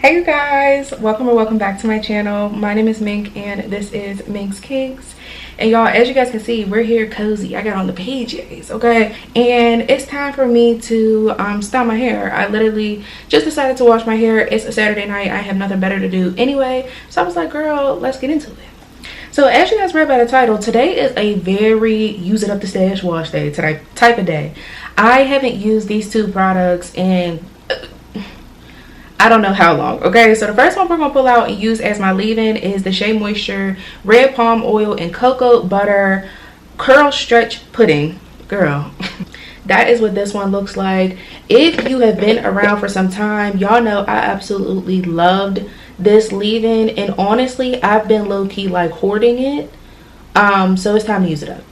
Hey you guys, welcome or welcome back to my channel. My name is Mink and this is MinksKinks. And y'all, as you guys can see, we're here cozy. I got on the PJs, okay? And it's time for me to style my hair. I literally just decided to wash my hair. It's a Saturday night. I have nothing better to do anyway. So I was like, girl, let's get into it. So as you guys read by the title, today is a very use it up the stash wash day type of day. I haven't used these two products in I don't know how long. Okay, so the first one we're gonna pull out and use as my leave-in is the Shea Moisture Red Palm Oil and Cocoa Butter Curl Stretch Pudding. Girl, that is what this one looks like. If you have been around for some time, y'all know I absolutely loved this leave-in, and honestly I've been low-key like hoarding it, so it's time to use it up.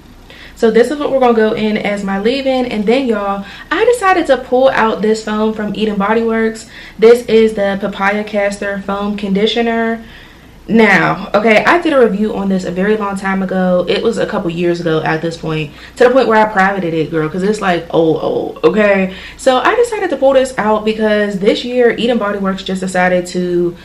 So this is what we're gonna go in as my leave-in. And then y'all, I decided to pull out this foam from Bodyworks. This is the Papaya Castor Foam Conditioner. Now, okay, I did a review on this a very long time ago. It was a couple years ago at this point, to the point where I privated it, girl, because it's like old, okay? So I decided to pull this out because this year Bodyworks just decided to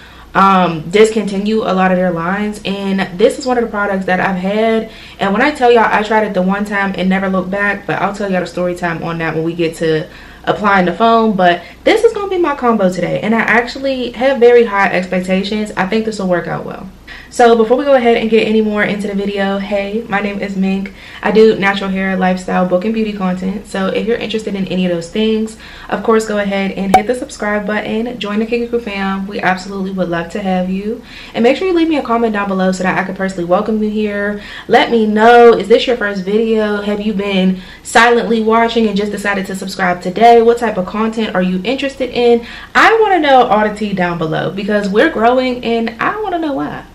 discontinue a lot of their lines, and this is one of the products that I've had, and when I tell y'all I tried it the one time and never looked back, but I'll tell y'all the story time on that when we get to applying the foam. But this is gonna be my combo today, and I actually have very high expectations. I think this will work out well. So before we go ahead and get any more into the video, hey, my name is Mink. I do natural hair, lifestyle, book, and beauty content. So if you're interested in any of those things, of course, go ahead and hit the subscribe button. Join the Kinks Crew fam. We absolutely would love to have you. And make sure you leave me a comment down below so that I can personally welcome you here. Let me know, is this your first video? Have you been silently watching and just decided to subscribe today? What type of content are you interested in? I want to know all the tea down below because we're growing and I want to know why.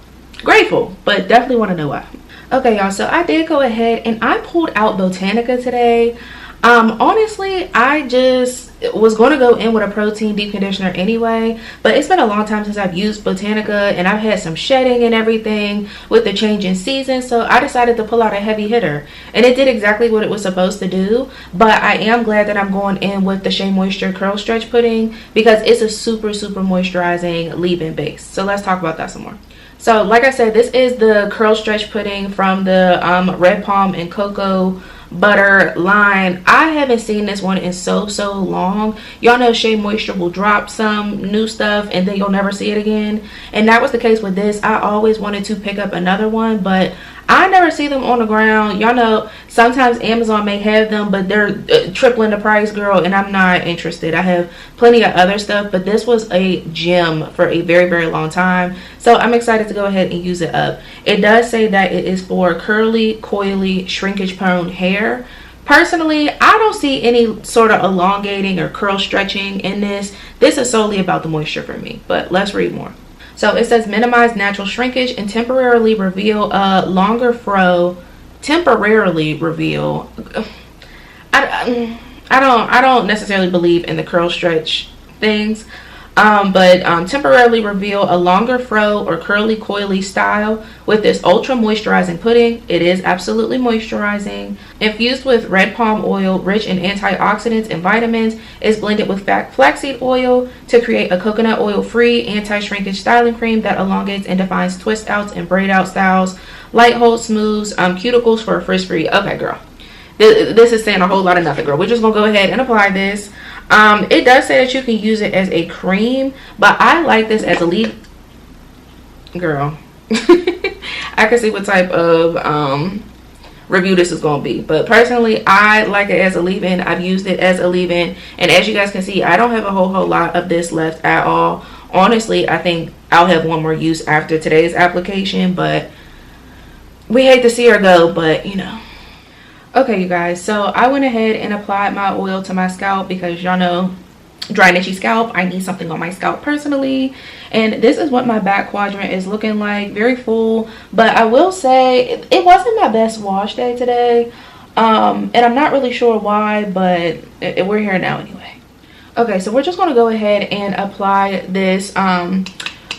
Grateful, but definitely want to know why. Okay, y'all, so I did go ahead and I pulled out Botanica today. Honestly, I just was going to go in with a protein deep conditioner anyway, but it's been a long time since I've used Botanica, and I've had some shedding and everything with the change in season, so I decided to pull out a heavy hitter, and it did exactly what it was supposed to do. But I am glad that I'm going in with the Shea Moisture Curl Stretch Pudding because it's a super moisturizing leave-in base. So let's talk about that some more. So like I said, this is the Curl Stretch Pudding from the Red Palm and Cocoa Butter line. I haven't seen this one in so long. Y'all know Shea Moisture will drop some new stuff and then you'll never see it again, and that was the case with this. I always wanted to pick up another one, but I never see them on the ground. Y'all know sometimes Amazon may have them, but they're tripling the price, girl, and I'm not interested. I have plenty of other stuff, but this was a gem for a very long time, so I'm excited to go ahead and use it up. It does say that it is for curly, coily, shrinkage prone hair. Personally, I don't see any sort of elongating or curl stretching in this. This is solely about the moisture for me, but let's read more. So it says minimize natural shrinkage and temporarily reveal a longer fro. Temporarily reveal. I don't necessarily believe in the curl stretch things, but temporarily reveal a longer fro or curly coily style with this ultra moisturizing pudding. It is absolutely moisturizing. Infused with red palm oil, rich in antioxidants and vitamins, is blended with flaxseed oil to create a coconut oil free anti-shrinkage styling cream that elongates and defines twist outs and braid out styles, light hold smooths, cuticles for a frizz free. Okay, girl, this is saying a whole lot of nothing, girl. We're just gonna go ahead and apply this. It does say that you can use it as a cream, but I like this as a leave. Girl, I can see what type of review this is going to be, but personally I like it as a leave-in. I've used it as a leave-in, and as you guys can see, I don't have a whole lot of this left at all. Honestly, I think I'll have one more use after today's application, but we hate to see her go, but you know. Okay, you guys, so I went ahead and applied my oil to my scalp because y'all know, dry and itchy scalp, I need something on my scalp personally. And this is what my back quadrant is looking like. Very full, but I will say it wasn't my best wash day today, and I'm not really sure why, but we're here now anyway. Okay, so we're just going to go ahead and apply this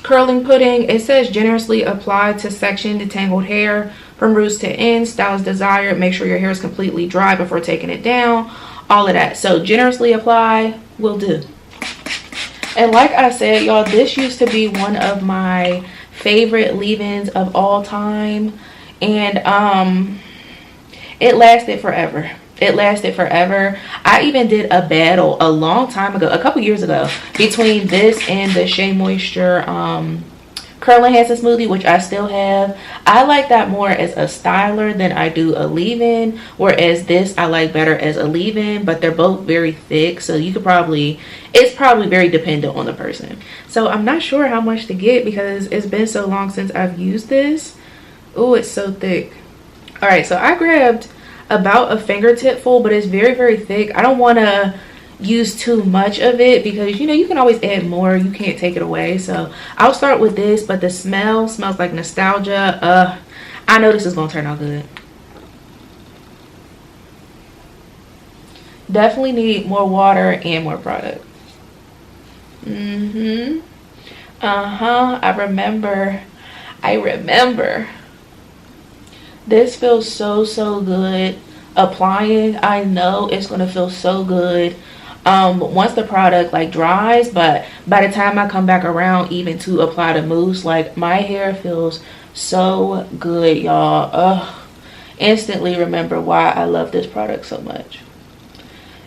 curling pudding. It says generously apply to section detangled hair from roots to ends, styles desired. Make sure your hair is completely dry before taking it down, all of that. So generously apply will do. And like I said, y'all, this used to be one of my favorite leave-ins of all time. And it lasted forever. It lasted forever. I even did a battle a long time ago, a couple years ago, between this and the Shea Moisture curl enhancing smoothie, which I still have. I like that more as a styler than I do a leave-in, whereas this I like better as a leave-in, but they're both very thick, so you could probably, it's probably very dependent on the person. So I'm not sure how much to get because it's been so long since I've used this. Oh, it's so thick. All right, so I grabbed about a fingertip full, but it's very, very thick. I don't want to use too much of it because, you know, you can always add more. You can't take it away. So I'll start with this, but the smell smells like nostalgia. I know this is gonna turn out good. Definitely need more water and more product. I remember. This feels so good. Applying, I know it's gonna feel so good once the product like dries, but by the time I come back around even to apply the mousse, like my hair feels so good, y'all. Instantly remember why I love this product so much.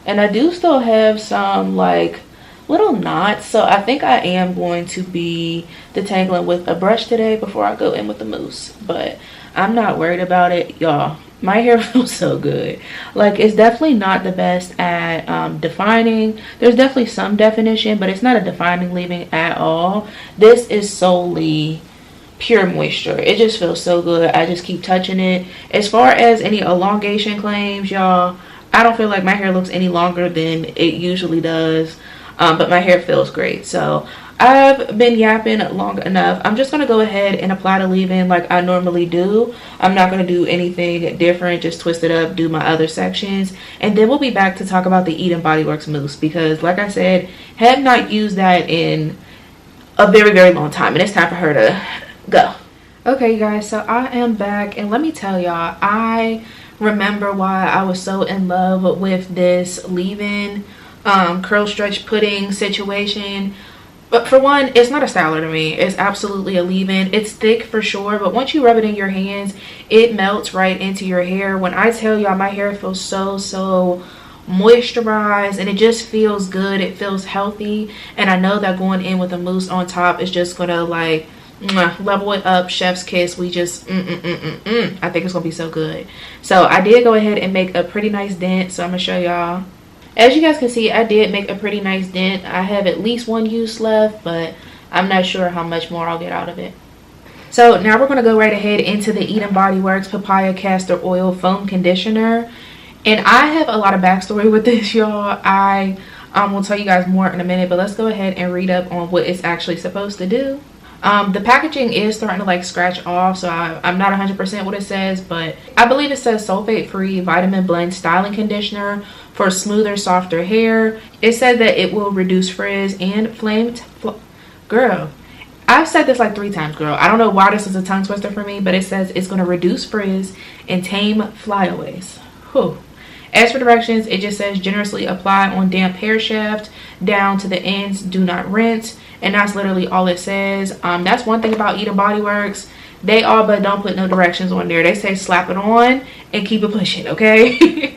And I do still have some like little knots, so I think I am going to be detangling with a brush today before I go in with the mousse, but I'm not worried about it, y'all. My hair feels so good. Like, it's definitely not the best at defining. There's definitely some definition, but it's not a defining leave-in at all. This is solely pure moisture. It just feels so good. I just keep touching it. As far as any elongation claims, y'all, I don't feel like my hair looks any longer than it usually does, but my hair feels great. So I've been yapping long enough. I'm just going to go ahead and apply the leave-in like I normally do. I'm not going to do anything different, just twist it up, do my other sections, and then we'll be back to talk about the Eden Bodyworks mousse because, like I said, have not used that in a very long time, and it's time for her to go. Okay, you guys, so I am back, and let me tell y'all, I remember why I was so in love with this leave-in curl stretch pudding situation. But for one, it's not a styler to me. It's absolutely a leave-in. It's thick for sure, but once you rub it in your hands, it melts right into your hair. When I tell y'all, my hair feels so moisturized, and it just feels good. It feels healthy, and I know that going in with a mousse on top is just gonna like level it up. Chef's kiss. We just I think it's gonna be so good. So I did go ahead and make a pretty nice dent, so I'm gonna show y'all. As you guys can see, I did make a pretty nice dent. I have at least one use left, but I'm not sure how much more I'll get out of it. So now we're going to go right ahead into the Eden Bodyworks Papaya Castor Oil Foam Conditioner. And I have a lot of backstory with this, y'all. I will tell you guys more in a minute, but let's go ahead and read up on what it's actually supposed to do. The packaging is starting to like scratch off, so I'm not 100% what it says, but I believe it says sulfate-free vitamin blend styling conditioner for smoother, softer hair. It said that it will reduce frizz and girl, I've said this like 3 times, girl. I don't know why this is a tongue twister for me, but it says it's going to reduce frizz and tame flyaways. Whew. As for directions, it just says generously apply on damp hair shaft down to the ends, do not rinse, and that's literally all it says. That's one thing about Eden Bodyworks. They all but don't put no directions on there. They say slap it on and keep it pushing, okay?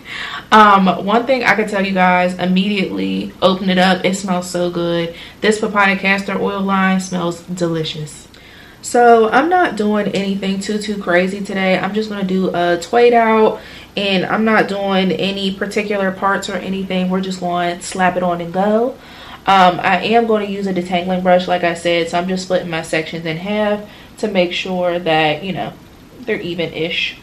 One thing I could tell you guys, immediately open it up, it smells so good. This papaya castor oil line smells delicious. So I'm not doing anything too crazy today. I'm just going to do a twade out, and I'm not doing any particular parts or anything. We're just going to slap it on and go. I am going to use a detangling brush, like I said, so I'm just splitting my sections in half to make sure that, you know, they're even-ish.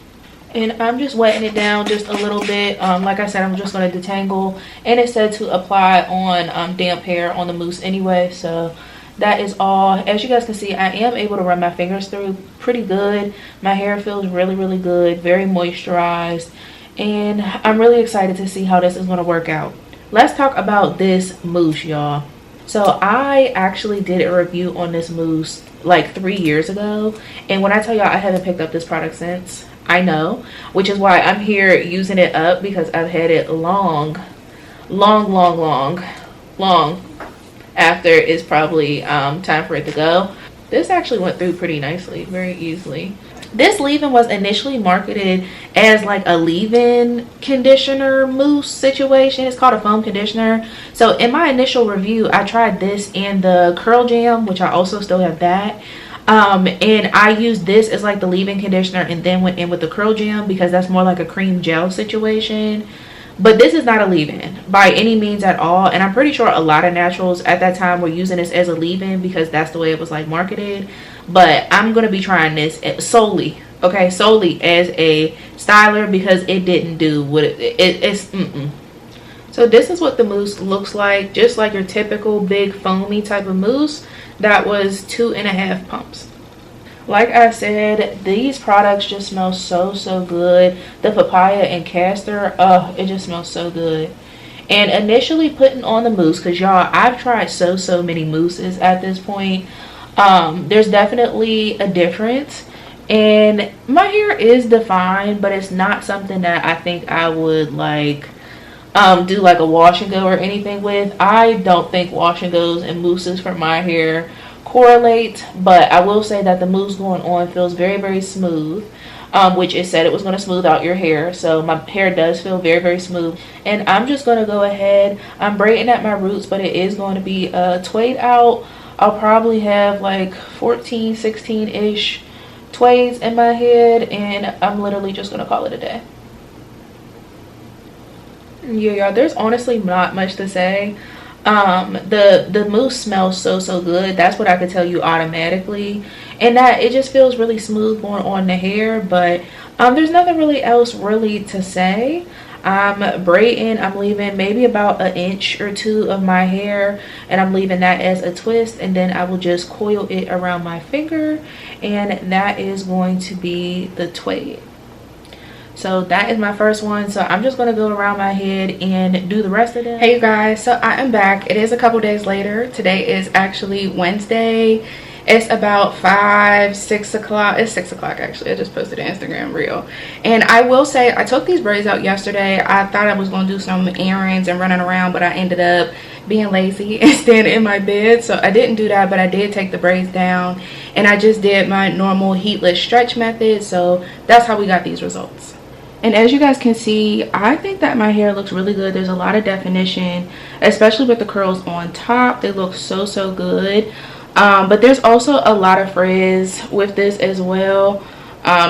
And I'm just wetting it down just a little bit. Like I said, I'm just going to detangle, and it said to apply on damp hair on the mousse anyway, so that is all. As you guys can see, I am able to run my fingers through pretty good. My hair feels really good, very moisturized, and I'm really excited to see how this is going to work out. Let's talk about this mousse, y'all. So I actually did a review on this mousse like 3 years ago, and when I tell y'all I haven't picked up this product since, I know, which is why I'm here using it up, because I've had it long after is probably time for it to go. This actually went through pretty nicely, very easily. This leave-in was initially marketed as like a leave-in conditioner mousse situation. It's called a foam conditioner. So in my initial review, I tried this and the curl jam, which I also still have that. And I used this as like the leave-in conditioner and then went in with the curl jam because that's more like a cream gel situation. But this is not a leave-in by any means at all. And I'm pretty sure a lot of naturals at that time were using this as a leave-in because that's the way it was like marketed. But I'm going to be trying this solely, okay, solely as a styler because it didn't do what it's. So this is what the mousse looks like, just like your typical big foamy type of mousse. That was 2.5 pumps. Like I said, these products just smell so good. The papaya and castor, oh, it just smells so good. And initially putting on the mousse, because y'all, I've tried so many mousses at this point. There's definitely a difference, and my hair is defined, but it's not something that I think I would like do like a wash and go or anything with. I don't think wash and goes and mousses for my hair correlate, but I will say that the mousse going on feels very smooth, which it said it was going to smooth out your hair, so my hair does feel very smooth. And I'm just going to go ahead, I'm braiding at my roots, but it is going to be twayed out. I'll probably have like 14, 16-ish twaids in my head, and I'm literally just gonna call it a day. Yeah, y'all, there's honestly not much to say. The mousse smells so good. That's what I could tell you automatically, and that it just feels really smooth going on the hair. But there's nothing really else really to say. I'm braiding, I'm leaving maybe about 1 inch or 2 of my hair, and I'm leaving that as a twist, and then I will just coil it around my finger, and that is going to be the twade. So that is my first one. So I'm just going to go around my head and do the rest of them. Hey you guys, so I am back. It is a couple days later. Today is actually Wednesday. It's about 6 o'clock. It's 6 o'clock actually. I just posted an Instagram reel. And I will say I took these braids out yesterday. I thought I was going to do some errands and running around, but I ended up being lazy and standing in my bed. So I didn't do that, but I did take the braids down. And I just did my normal heatless stretch method. So that's how we got these results. And as you guys can see, I think that my hair looks really good. There's a lot of definition, especially with the curls on top. They look so good. But there's also a lot of frizz with this as well.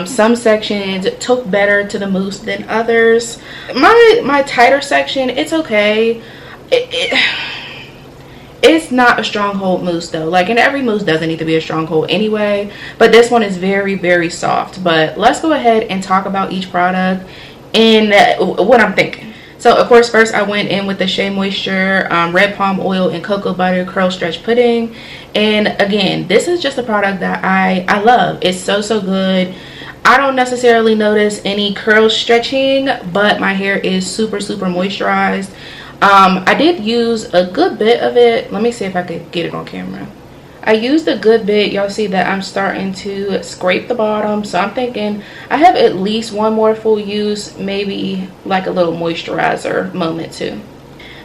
Some sections took better to the mousse than others. My tighter section, it's okay. It's not a stronghold mousse though. Like, and every mousse doesn't need to be a stronghold anyway, but this one is very soft. But let's go ahead and talk about each product and what I'm thinking. So of course, first I went in with the Shea Moisture red palm oil and cocoa butter curl stretch pudding. And again, this is just a product that I love. It's so good. I don't necessarily notice any curl stretching, but my hair is super moisturized. I did use a good bit of it. Let me see if I could get it on camera. I used a good bit. Y'all see that I'm starting to scrape the bottom, so I'm thinking I have at least one more full use, maybe like a little moisturizer moment too.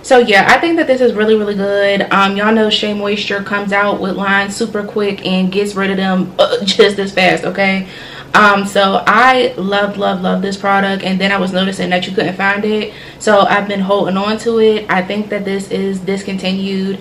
So yeah, I think that this is really good. Y'all know Shea Moisture comes out with lines super quick and gets rid of them just as fast, okay? So I love this product, and then I was noticing that you couldn't find it, so I've been holding on to it. I think that this is discontinued.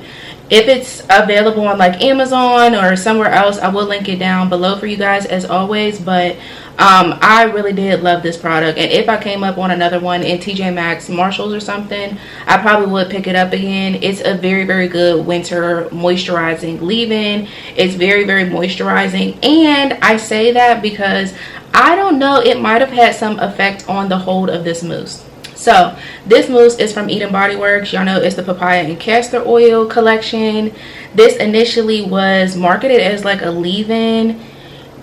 If it's available on like Amazon or somewhere else, I will link it down below for you guys as always. But I really did love this product, and if I came up on another one in TJ Maxx, Marshalls or something, I probably would pick it up again. It's a very good winter moisturizing leave-in. It's very moisturizing, and I say that because I don't know, it might have had some effect on the hold of this mousse. So this mousse is from Bodyworks. Y'all know it's the papaya and castor oil collection. This initially was marketed as like a leave-in,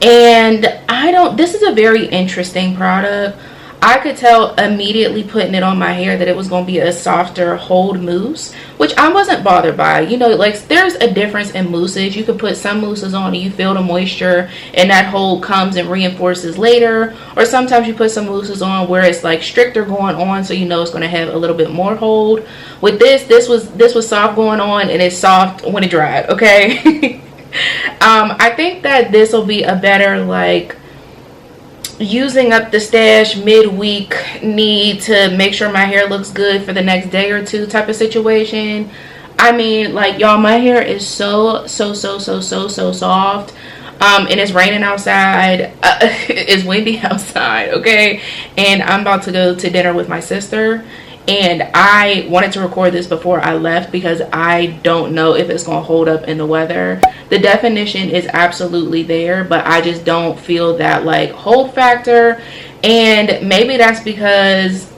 and this is a very interesting product. I could tell immediately putting it on my hair that it was going to be a softer hold mousse, which I wasn't bothered by. You know, like, there's a difference in mousses. You could put some mousses on and you feel the moisture and that hold comes and reinforces later, or sometimes you put some mousses on where it's like stricter going on, so you know it's going to have a little bit more hold. With this was soft going on, and it's soft when it dried. Okay. I think that this will be a better, like, using up the stash midweek, need to make sure my hair looks good for the next day or two type of situation. I mean, like, y'all, my hair is so soft. And it's raining outside. It's windy outside, okay? And I'm about to go to dinner with my sister, and I wanted to record this before I left because I don't know if it's going to hold up in the weather. The definition is absolutely there, but I just don't feel that, like, hold factor. And maybe that's because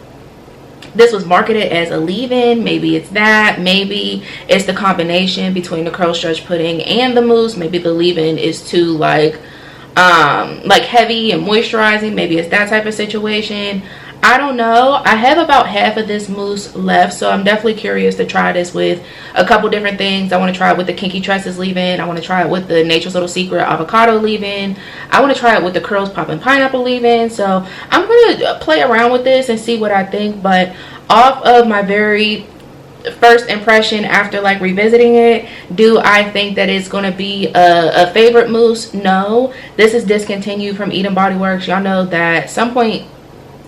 this was marketed as a leave-in. Maybe it's that. Maybe it's the combination between the curl stretch pudding and the mousse. Maybe the leave-in is too, like heavy and moisturizing. Maybe it's that type of situation. I don't know. I have about half of this mousse left, so I'm definitely curious to try this with a couple different things. I want to try it with the Kinky Tresses leave-in. I want to try it with the Nature's Little Secret avocado leave-in. I want to try it with the Curls Poppin' Pineapple leave-in. So I'm going to play around with this and see what I think. But off of my very first impression after, like, revisiting it, do I think that it's going to be a favorite mousse? No. This is discontinued from Bodyworks. Y'all know that at some point,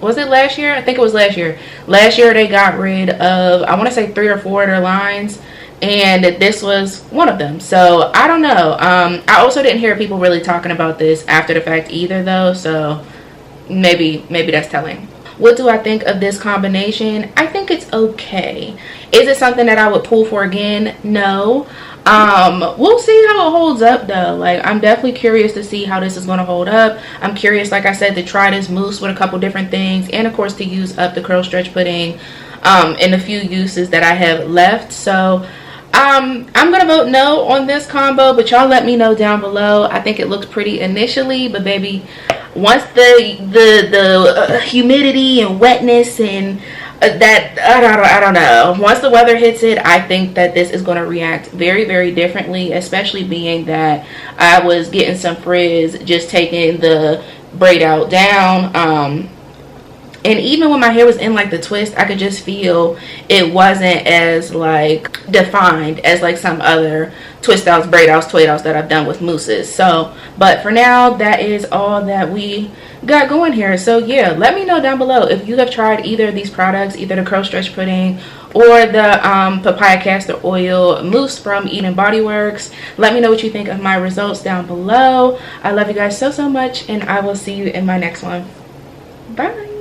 was it last year? I think it was last year. Last year they got rid of, I want to say 3 or 4 of their lines, and this was one of them. So I don't know. I also didn't hear people really talking about this after the fact either, though. So maybe that's telling. What do I think of this combination? I think it's okay. Is it something that I would pull for again? No. We'll see how it holds up, though. Like, I'm definitely curious to see how this is going to hold up. I'm curious, like I said, to try this mousse with a couple different things, and of course to use up the curl stretch pudding in the few uses that I have left. So I'm gonna vote no on this combo, but y'all let me know down below. I think it looks pretty initially, but baby, once the humidity and wetness and that, I don't know, once the weather hits it, I think that this is going to react very differently, especially being that I was getting some frizz just taking the braid out down. And even when my hair was in, like, the twist, I could just feel it wasn't as, like, defined as, like, some other twist outs, braid outs, twist outs that I've done with mousses. So, but for now, that is all that we got going here. So yeah, let me know down below if you have tried either of these products, either the curl stretch pudding or the papaya castor oil mousse from Bodyworks. Let me know what you think of my results down below. I love you guys so much, and I will see you in my next one. Bye.